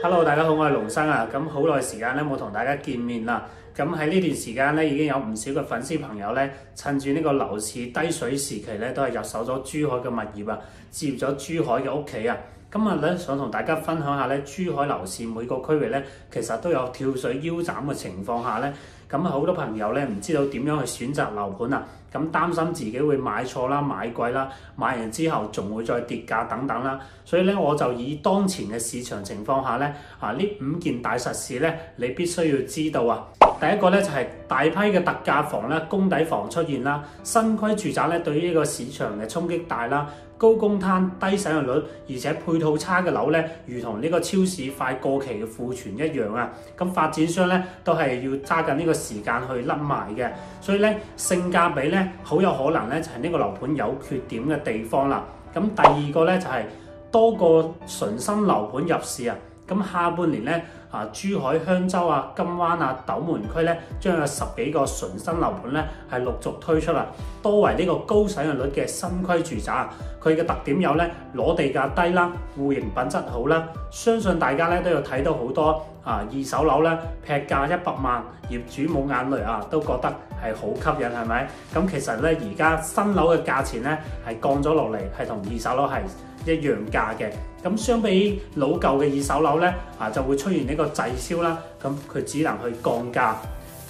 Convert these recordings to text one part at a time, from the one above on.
Hello， 大家好，我係龍生啊。咁好耐時間咧冇同大家見面啦。咁喺呢段時間咧，已經有唔少嘅粉絲朋友咧，趁住呢個樓市低水時期咧，都係入手咗珠海嘅物業啊，置業咗珠海嘅屋企啊。今日咧想同大家分享下咧，珠海樓市每個區域咧，其實都有跳水腰斬嘅情況下咧，咁好多朋友咧唔知道點樣去選擇樓盤啊，咁擔心自己會買錯啦、買貴啦，買完之後仲會再跌價等等啦，所以咧我就以當前嘅市場情況下咧，呢5件大實事咧，你必須要知道啊。第一個咧就係大批嘅特價房咧、公底房出現啦，新規住宅咧對於呢個市場嘅衝擊大啦。高公攤、低使用率，而且配套差嘅樓咧，如同呢個超市快過期嘅庫存一樣啊！咁發展商咧都係要揸緊呢個時間去甩賣嘅，所以咧性價比咧好有可能咧就係呢個樓盤有缺點嘅地方啦。咁第二個咧就係多個純新樓盤入市啊！咁下半年咧珠海、香洲啊、金灣啊、斗門區咧，將有10幾個純新樓盤咧係陸續推出啦。多為呢個高使用率嘅新規住宅，佢嘅特點有咧攞地價低啦，戶型品質好啦。相信大家咧都有睇到好多二手樓咧劈價100萬，業主冇眼淚啊，都覺得係好吸引，係咪？咁其實咧而家新樓嘅價錢咧係降咗落嚟，係同二手樓係一樣價嘅。咁相比老舊嘅二手樓咧就會出現呢個滯銷啦，咁佢只能去降價。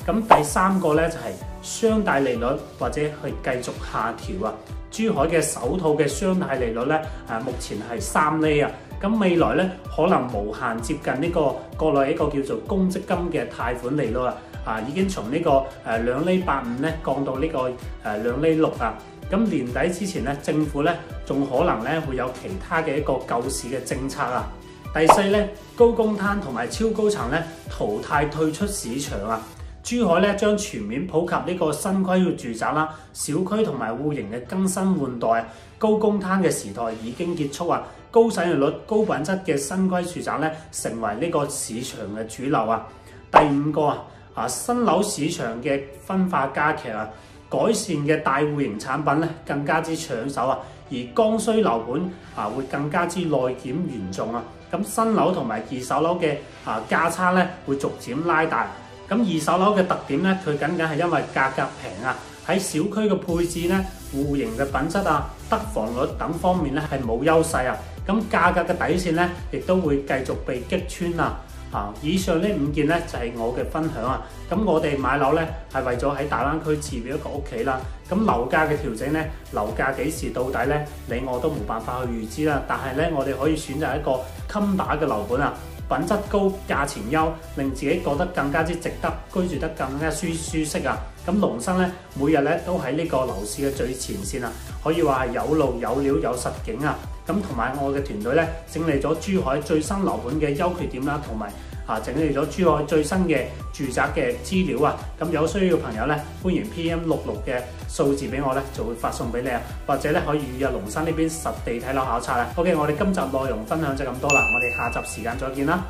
咁第三個咧就係雙貸利率或者去繼續下調啊。珠海嘅首套嘅雙貸利率咧目前係3厘啊。咁未來咧可能無限接近呢個國內一個叫做公積金嘅貸款利率已經從呢個2厘85咧降到呢個2厘6啊。咁年底之前咧，政府咧仲可能咧會有其他嘅一個救市嘅政策啊。第四咧，高公攤同埋超高層咧淘汰退出市場啊。珠海咧將全面普及呢個新規嘅住宅啦，小區同埋戶型嘅更新換代，高公攤嘅時代已經結束啊。高使用率、高品質嘅新規住宅咧，成為呢個市場嘅主流啊。第五個新樓市場嘅分化加劇啊。改善嘅大戶型產品咧更加之搶手啊，而剛需樓盤會更加之內檢嚴重啊。咁新樓同埋二手樓嘅價差咧會逐漸拉大。咁二手樓嘅特點咧，佢僅僅係因為價格平啊，喺小區嘅配置咧、戶型嘅品質得房率等方面咧係冇優勢啊。咁價格嘅底線咧亦都會繼續被擊穿啊。以上呢5件咧就係我嘅分享啊。咁我哋買樓咧係為咗喺大灣區置業一個屋企啦。咁樓價嘅調整咧，樓價幾時到底咧，你我都冇辦法去預知啦。但係咧，我哋可以選擇一個襟打嘅樓盤啊，品質高、價錢優，令自己覺得更加之值得居住得更加舒適啊。咁龍生咧每日咧都喺呢個樓市嘅最前線啊，可以話係有路有料有實景啊。咁同埋我嘅團隊咧整理咗珠海最新樓盤嘅優缺點啦，同埋整理咗珠海最新嘅住宅嘅資料啊。咁有需要嘅朋友咧，歡迎 PM66嘅數字俾我咧，就會發送俾你啊。或者咧可以預約龍生呢邊實地睇樓考察啊。OK， 我哋今集內容分享就咁多啦，我哋下集時間再見啦。